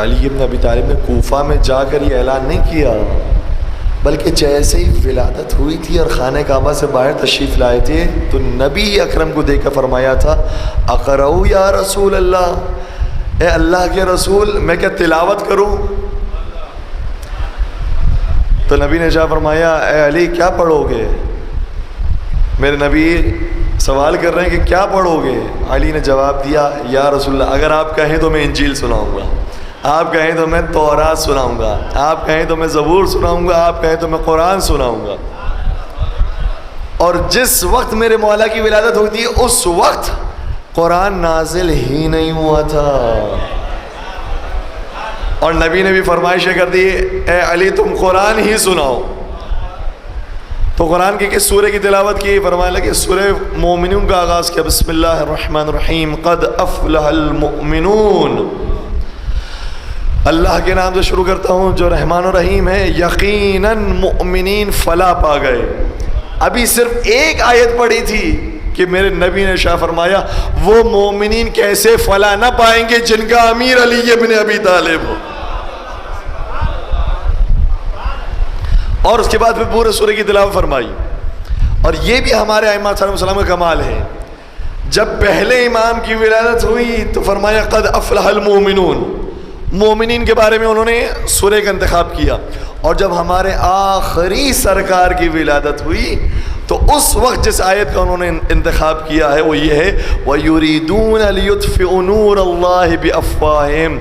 علی ابن ابی طالب نے کوفہ میں جا کر یہ اعلان نہیں کیا، بلکہ جیسے ہی ولادت ہوئی تھی اور خانہ کعبہ سے باہر تشریف لائے تھے تو نبی اکرم کو دیکھ کر فرمایا تھا اقرؤ یا رسول اللہ، اے اللہ کے رسول میں کیا تلاوت کروں؟ تو نبی نے جا فرمایا اے علی کیا پڑھو گے؟ میرے نبی سوال کر رہے ہیں کہ کیا پڑھو گے؟ علی نے جواب دیا یا رسول اللہ اگر آپ کہیں تو میں انجیل سناؤں گا، آپ کہیں تو میں تورات سناؤں گا، آپ کہیں تو میں زبور سناؤں گا، آپ کہیں تو میں قرآن سناؤں گا۔ اور جس وقت میرے مولا کی ولادت ہوئی تھی اس وقت قرآن نازل ہی نہیں ہوا تھا، اور نبی نے بھی فرمائشیں کر دی اے علی تم قرآن ہی سناؤ۔ تو قرآن کی کس سورہ کی تلاوت کی؟ فرمایا لگے سورہ مومنون کا آغاز کیا، بسم اللہ الرحمن الرحیم قد افلح المؤمنون، اللہ کے نام سے شروع کرتا ہوں جو رحمان و رحیم ہے، یقیناً مؤمنین فلاح پا گئے۔ ابھی صرف ایک آیت پڑھی تھی کہ میرے نبی نے شاہ فرمایا وہ مومنین کیسے فلاح نہ پائیں گے جن کا امیر علی ابن ابی طالب ہو، اور اس کے بعد پھر پورے سورہ کی تلاوت فرمائی۔ اور یہ بھی ہمارے ائمہ صلی اللہ علیہ وسلم کا کمال ہے، جب پہلے امام کی ولادت ہوئی تو فرمایا قد افلح المؤمنون، مومنین کے بارے میں انہوں نے سورہ کا انتخاب کیا۔ اور جب ہمارے آخری سرکار کی ولادت ہوئی تو اس وقت جس آیت کا انہوں نے انتخاب کیا ہے وہ یہ ہے وَيُرِيدُونَ لِيُطْفِئُوا نُورَ اللَّهِ بِأَفْوَاهِهِمْ،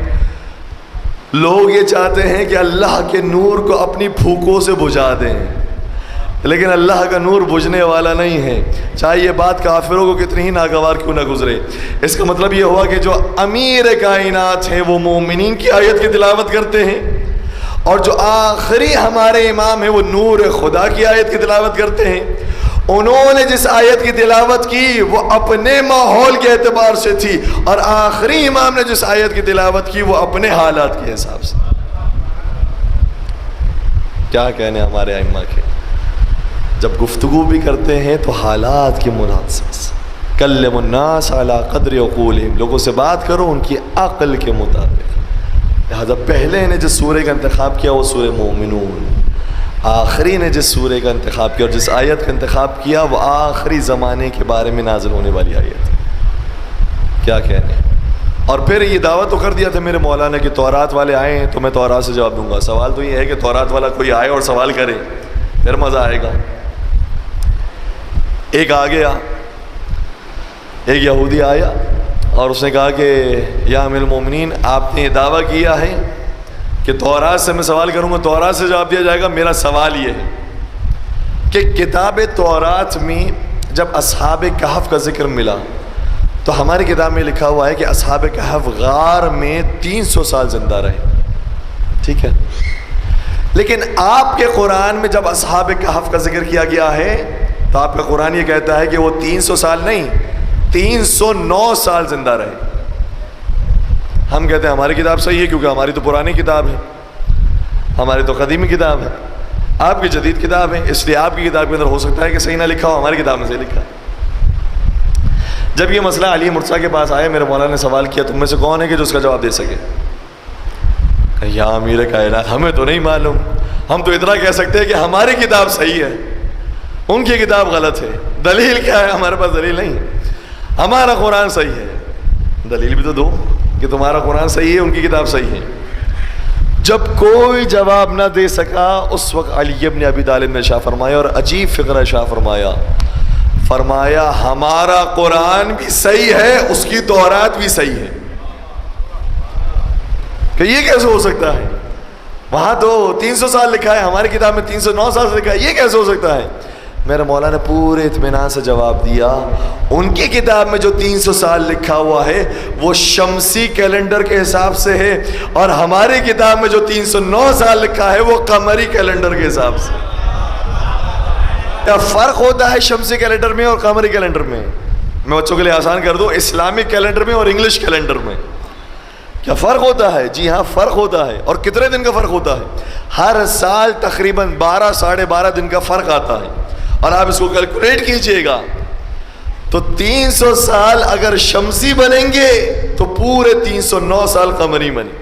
لوگ یہ چاہتے ہیں کہ اللہ کے نور کو اپنی پھوکوں سے بجھا دیں، لیکن اللہ کا نور بجھنے والا نہیں ہے، چاہے یہ بات کافروں کو کتنی ہی ناگوار کیوں نہ گزرے۔ اس کا مطلب یہ ہوا کہ جو امیر کائنات ہیں وہ مومنین کی آیت کی تلاوت کرتے ہیں، اور جو آخری ہمارے امام ہیں وہ نور خدا کی آیت کی تلاوت کرتے ہیں۔ انہوں نے جس آیت کی تلاوت کی وہ اپنے ماحول کے اعتبار سے تھی، اور آخری امام نے جس آیت کی تلاوت کی وہ اپنے حالات کے حساب سے۔ کیا کہنے ہمارے ائمہ کے، جب گفتگو بھی کرتے ہیں تو حالات کی مناسبت سے، کلم الناس علی قدر عقولہم، لوگوں سے بات کرو ان کی عقل کے مطابق۔ لہذا پہلے نے جس سورہ کا انتخاب کیا وہ سورہ مومنون، آخری نے جس سورہ کا انتخاب کیا اور جس آیت کا انتخاب کیا وہ آخری زمانے کے بارے میں نازل ہونے والی آیت۔ کیا کہنے، اور پھر یہ دعویٰ تو کر دیا تھا میرے مولانا کہ تورات والے آئے ہیں تو میں تورات سے جواب دوں گا۔ سوال تو یہ ہے کہ تورات والا کوئی آئے اور سوال کرے پھر مزہ آئے گا۔ ایک آ گیا، ایک یہودی آیا اور اس نے کہا کہ یا امیر المومنین آپ نے یہ دعویٰ کیا ہے کہ تورات سے میں سوال کروں گا، تورات سے جواب دیا جائے گا۔ میرا سوال یہ ہے کہ کتاب تورات میں جب اصحاب کہف کا ذکر ملا تو ہماری کتاب میں لکھا ہوا ہے کہ اصحاب کہف غار میں 300 سال زندہ رہے، ٹھیک ہے، لیکن آپ کے قرآن میں جب اصحاب کہف کا ذکر کیا گیا ہے تو آپ کا قرآن یہ کہتا ہے کہ وہ 300 سال نہیں 309 سال زندہ رہے۔ ہم کہتے ہیں ہماری کتاب صحیح ہے کیونکہ ہماری تو پرانی کتاب ہے، ہماری تو قدیمی کتاب ہے، آپ کی جدید کتاب ہے، اس لیے آپ کی کتاب کے اندر ہو سکتا ہے کہ صحیح نہ لکھا ہو، ہماری کتاب میں صحیح لکھا ہے۔ جب یہ مسئلہ علی مرتضیٰ کے پاس آیا، میرے مولانا نے سوال کیا تم میں سے کون ہے کہ جو اس کا جواب دے سکے؟ یا امیر کائنات ہمیں تو نہیں معلوم، ہم تو اتنا کہہ سکتے ہیں کہ ہماری کتاب صحیح ہے ان کی کتاب غلط ہے۔ دلیل کیا ہے؟ ہمارے پاس دلیل نہیں، ہمارا قرآن صحیح ہے، دلیل بھی تو دو کہ تمہارا قرآن صحیح ہے ان کی کتاب صحیح ہے۔ جب کوئی جواب نہ دے سکا اس وقت علی ابن ابی طالب نے شاہ فرمایا، اور عجیب فقرہ شاہ فرمایا ہمارا قرآن بھی صحیح ہے اس کی تورات بھی صحیح ہے۔ کہ یہ کیسے ہو سکتا ہے؟ وہاں تو 300 سال لکھا ہے، ہماری کتاب میں 309 سال سے لکھا ہے، یہ کیسے ہو سکتا ہے؟ میرے مولانا نے پورے اطمینان سے جواب دیا ان کی کتاب میں جو 300 سال لکھا ہوا ہے وہ شمسی کیلنڈر کے حساب سے ہے، اور ہماری کتاب میں جو 309 سال لکھا ہے وہ قمری کیلنڈر کے حساب سے۔ کیا فرق ہوتا ہے شمسی کیلنڈر میں اور قمری کیلنڈر میں؟ میں بچوں کے لیے آسان کر دوں، اسلامک کیلنڈر میں اور انگلش کیلنڈر میں کیا فرق ہوتا ہے؟ جی ہاں فرق ہوتا ہے، اور کتنے دن کا فرق ہوتا ہے؟ ہر سال تقریباً 12 ساڑھے 12 دن کا فرق آتا ہے، اور آپ اس کو کیلکولیٹ کیجئے گا تو 300 سال اگر شمسی بنیں گے تو پورے 309 سال قمری بنے۔